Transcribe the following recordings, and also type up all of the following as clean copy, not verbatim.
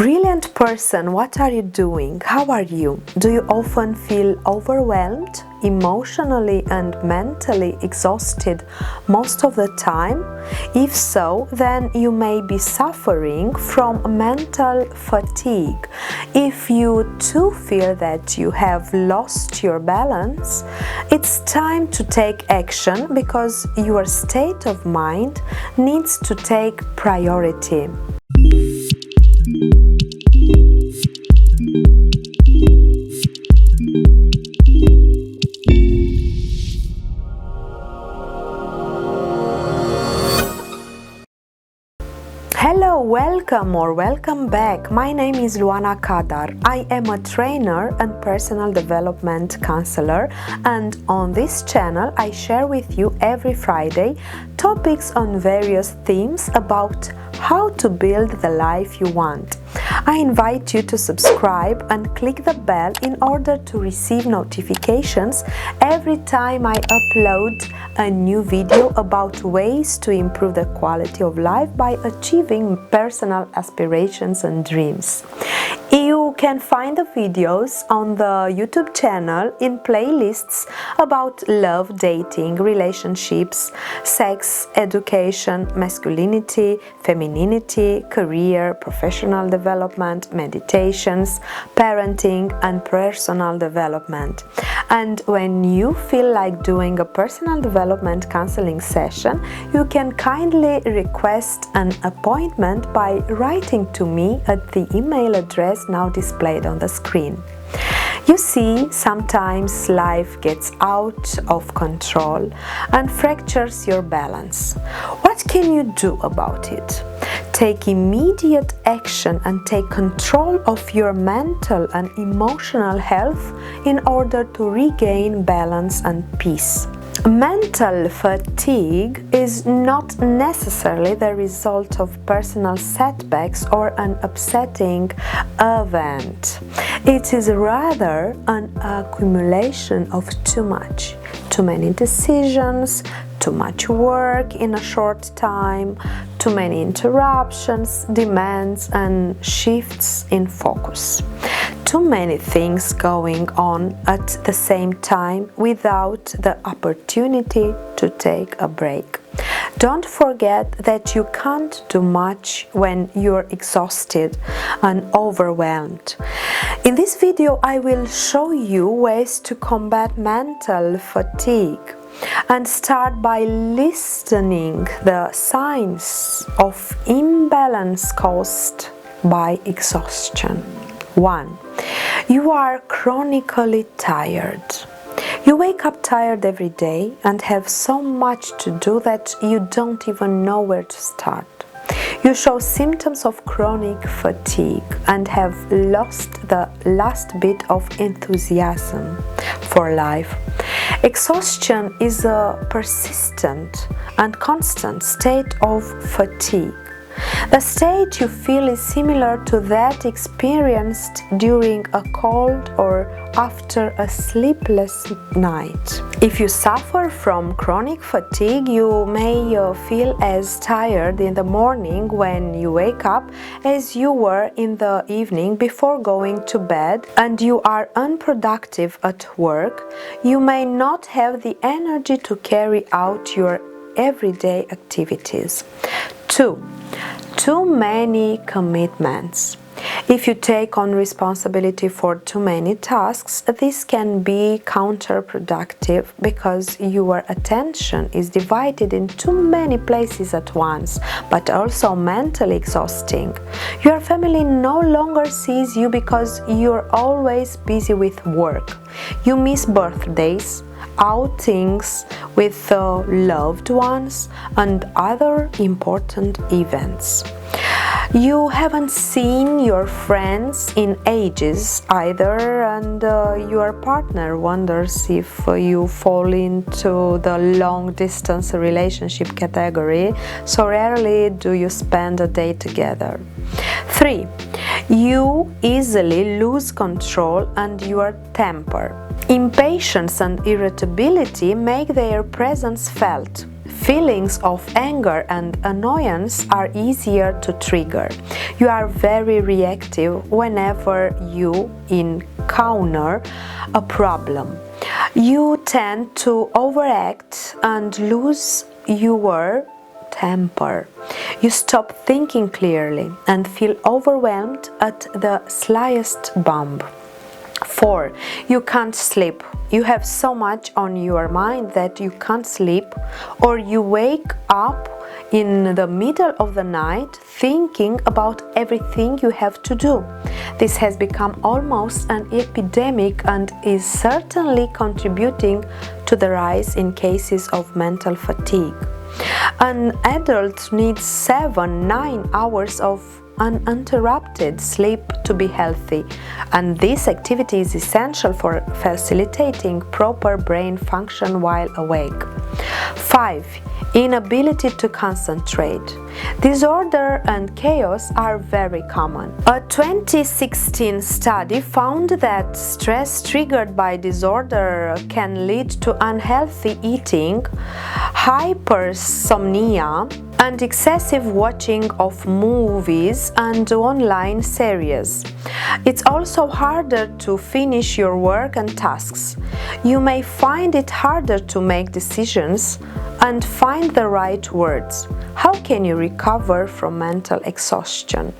Brilliant person, what are you doing? How are you? Do you often feel overwhelmed, emotionally and mentally exhausted most of the time? If so, then you may be suffering from mental fatigue. If you too feel that you have lost your balance, it's time to take action because your state of mind needs to take priority. Hello, welcome back. My name is Luana Kadar. I am a trainer and personal development counselor, and on this channel I share with you every Friday topics on various themes about how to build the life you want. I invite you to subscribe and click the bell in order to receive notifications every time I upload a new video about ways to improve the quality of life by achieving personal aspirations and dreams. You can find the videos on the YouTube channel in playlists about love, dating, relationships, sex, education, masculinity, femininity, career, professional development, meditations, parenting, and personal development. And when you feel like doing a personal development counseling session, you can kindly request an appointment by writing to me at the email address now displayed on the screen. You see, sometimes life gets out of control and fractures your balance. What can you do about it? Take immediate action and take control of your mental and emotional health in order to regain balance and peace. Mental fatigue is not necessarily the result of personal setbacks or an upsetting event. It is rather an accumulation of too many decisions, too much work in a short time, too many interruptions, demands, and shifts in focus. Too many things going on at the same time without the opportunity to take a break. Don't forget that you can't do much when you're exhausted and overwhelmed. In this video, I will show you ways to combat mental fatigue and start by listening the signs of imbalance caused by exhaustion. 1. You are chronically tired. You wake up tired every day and have so much to do that you don't even know where to start. You show symptoms of chronic fatigue and have lost the last bit of enthusiasm for life. Exhaustion is a persistent and constant state of fatigue. The state you feel is similar to that experienced during a cold or after a sleepless night. If you suffer from chronic fatigue, you may feel as tired in the morning when you wake up as you were in the evening before going to bed, and you are unproductive at work. You may not have the energy to carry out your everyday activities. 2. Too many commitments. If you take on responsibility for too many tasks, this can be counterproductive because your attention is divided in too many places at once, but also mentally exhausting. Your family no longer sees you because you're always busy with work. You miss birthdays, outings with loved ones, and other important events. You haven't seen your friends in ages either, and your partner wonders if you fall into the long-distance relationship category, so rarely do you spend a day together. 3. You easily lose control and your temper. Impatience and irritability make their presence felt. feelings of anger and annoyance are easier to trigger. You are very reactive whenever you encounter a problem. You tend to overact and lose your temper. You stop thinking clearly and feel overwhelmed at the slightest bump. 4. You can't sleep. You have so much on your mind that you can't sleep, or you wake up in the middle of the night thinking about everything you have to do. This has become almost an epidemic and is certainly contributing to the rise in cases of mental fatigue. An adult needs 7-9 hours of uninterrupted sleep to be healthy, and this activity is essential for facilitating proper brain function while awake. 5. Inability to concentrate. Disorder and chaos are very common. A 2016 study found that stress triggered by disorder can lead to unhealthy eating, hypersomnia, and excessive watching of movies and online series. It's also harder to finish your work and tasks. You may find it harder to make decisions and find the right words. How can you recover from mental exhaustion?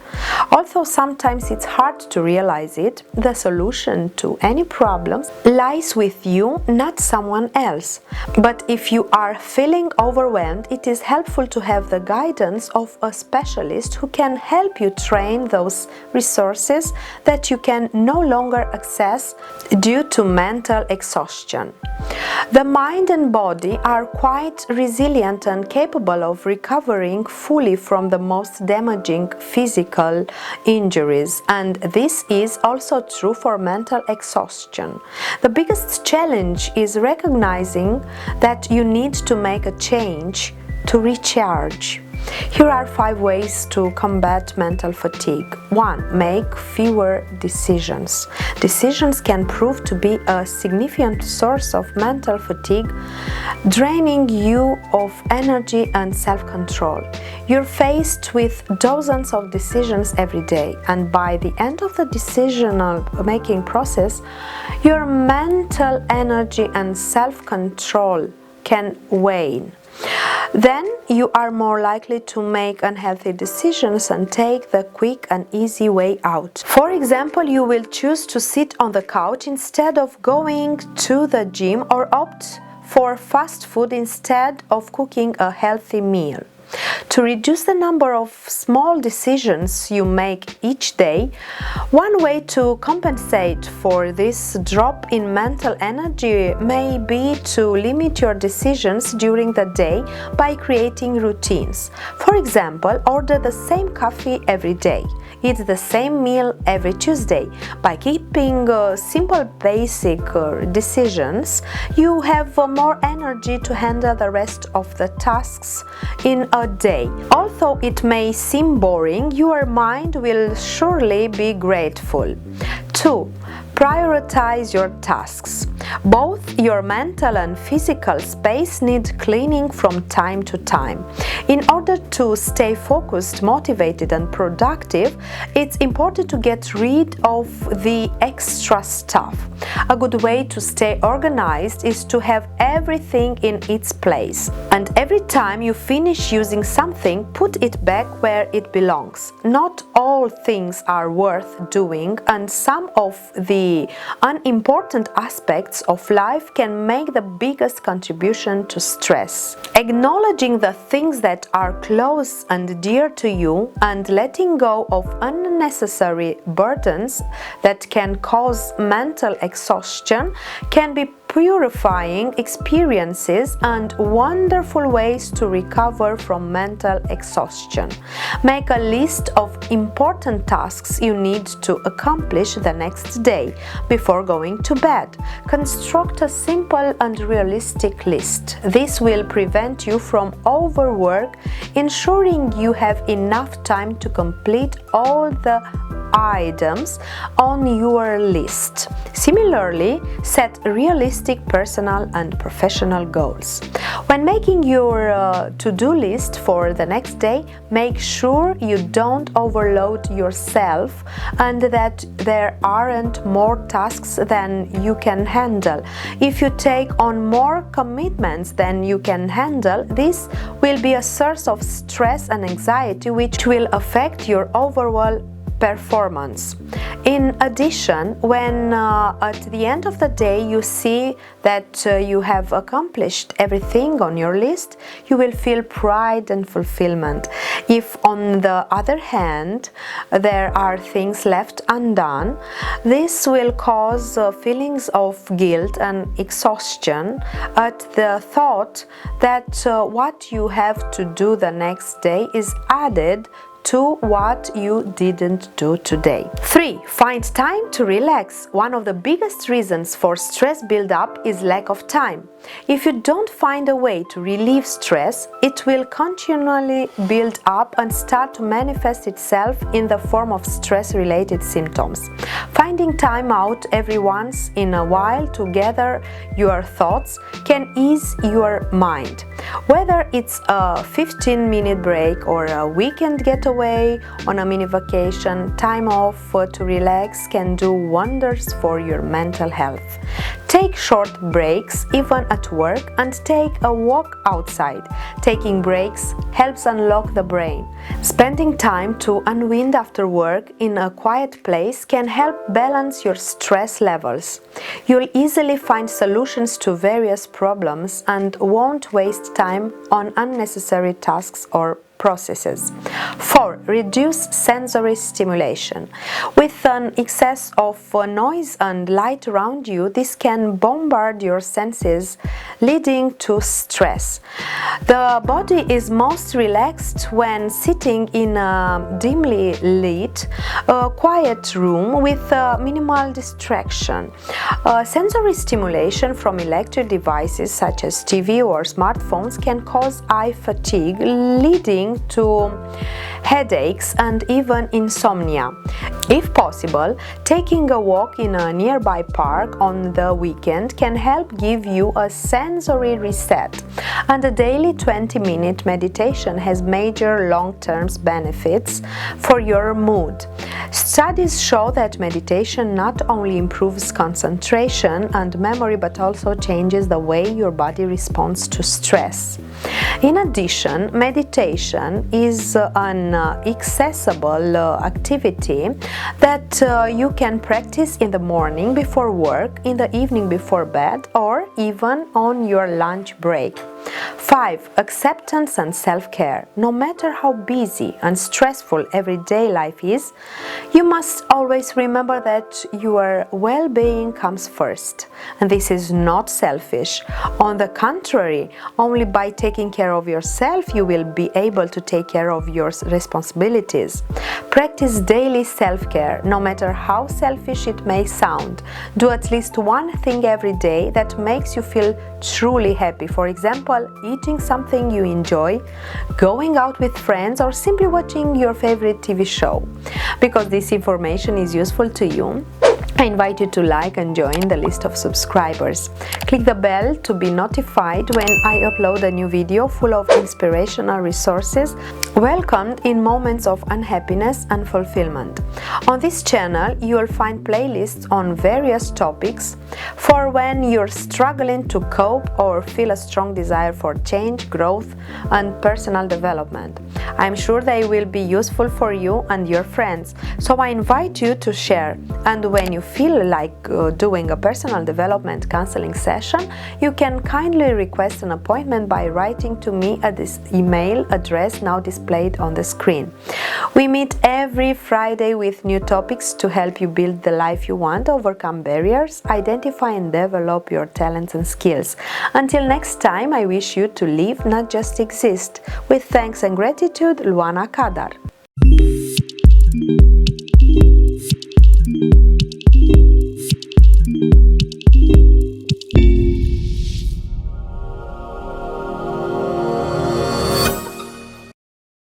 Although sometimes it's hard to realize it, the solution to any problems lies with you, not someone else. But if you are feeling overwhelmed, it is helpful to have the guidance of a specialist who can help you train those resources that you can no longer access due to mental exhaustion. The mind and body are quite resilient and capable of recovering fully from the most damaging physical injuries, and this is also true for mental exhaustion. The biggest challenge is recognizing that you need to make a change to recharge. Here are 5 ways to combat mental fatigue. 1. Make fewer decisions. Decisions can prove to be a significant source of mental fatigue, draining you of energy and self-control. You're faced with dozens of decisions every day, and by the end of the decision-making process, your mental energy and self-control can wane. Then you are more likely to make unhealthy decisions and take the quick and easy way out. For example, you will choose to sit on the couch instead of going to the gym, or opt for fast food instead of cooking a healthy meal. To reduce the number of small decisions you make each day, one way to compensate for this drop in mental energy may be to limit your decisions during the day by creating routines. For example, order the same coffee every day. Eat the same meal every Tuesday. By keeping simple basic decisions, you have more energy to handle the rest of the tasks in a day. Although it may seem boring, your mind will surely be grateful. 2. Prioritize your tasks. Both your mental and physical space need cleaning from time to time. In order to stay focused, motivated, and productive, it's important to get rid of the extra stuff. A good way to stay organized is to have everything in its place. And every time you finish using something, put it back where it belongs. Not all things are worth doing, and some of the unimportant aspects of life can make the biggest contribution to stress. Acknowledging the things that are close and dear to you and letting go of unnecessary burdens that can cause mental exhaustion can be purifying experiences and wonderful ways to recover from mental exhaustion. Make a list of important tasks you need to accomplish the next day before going to bed. Construct a simple and realistic list. This will prevent you from overwork, ensuring you have enough time to complete all the items on your list. Similarly, set realistic personal and professional goals. When making your to-do list for the next day, make sure you don't overload yourself and that there aren't more tasks than you can handle. If you take on more commitments than you can handle, this will be a source of stress and anxiety which will affect your overall performance. In addition, when at the end of the day you see that you have accomplished everything on your list, you will feel pride and fulfillment. If, on the other hand, there are things left undone, this will cause feelings of guilt and exhaustion at the thought that what you have to do the next day is added to what you didn't do today. 3. Find time to relax. One of the biggest reasons for stress build-up is lack of time. If you don't find a way to relieve stress, it will continually build up and start to manifest itself in the form of stress-related symptoms. Finding time out every once in a while to gather your thoughts can ease your mind. Whether it's a 15-minute break or a weekend getaway on a mini vacation, time off to relax can do wonders for your mental health. Take short breaks, even at work, and take a walk outside. Taking breaks helps unlock the brain. Spending time to unwind after work in a quiet place can help balance your stress levels. You'll easily find solutions to various problems and won't waste time on unnecessary tasks or processes. 4. Reduce sensory stimulation. With an excess of noise and light around you, this can bombard your senses, leading to stress. The body is most relaxed when sitting in a dimly lit, quiet room with minimal distraction. Sensory stimulation from electric devices such as TV or smartphones can cause eye fatigue, leading to headaches and even insomnia. If possible, taking a walk in a nearby park on the weekend can help give you a sensory reset, and a daily 20-minute meditation has major long-term benefits for your mood. Studies show that meditation not only improves concentration and memory but also changes the way your body responds to stress. In addition, meditation is an accessible activity that you can practice in the morning before work, in the evening before bed, or even on your lunch break. 5. Acceptance and self-care. No matter how busy and stressful everyday life is, you must always remember that your well-being comes first. And this is not selfish. On the contrary, only by taking care of yourself you will be able to take care of your responsibilities. Practice daily self-care, no matter how selfish it may sound. Do at least one thing every day that makes you feel truly happy. For example, eating something you enjoy, going out with friends, or simply watching your favorite TV show. Because this information is useful to you, I invite you to like and join the list of subscribers. Click the bell to be notified when I upload a new video full of inspirational resources welcomed in moments of unhappiness and fulfillment. On this channel, you will find playlists on various topics for when you're struggling to cope or feel a strong desire for change, growth, and personal development. I'm sure they will be useful for you and your friends, so I invite you to share. And when you feel like doing a personal development counseling session, you can kindly request an appointment by writing to me at this email address now displayed on the screen. We meet every Friday with new topics to help you build the life you want, overcome barriers, identify and develop your talents and skills. Until next time, I wish you to live, not just exist. With thanks and gratitude, Luana Kadar.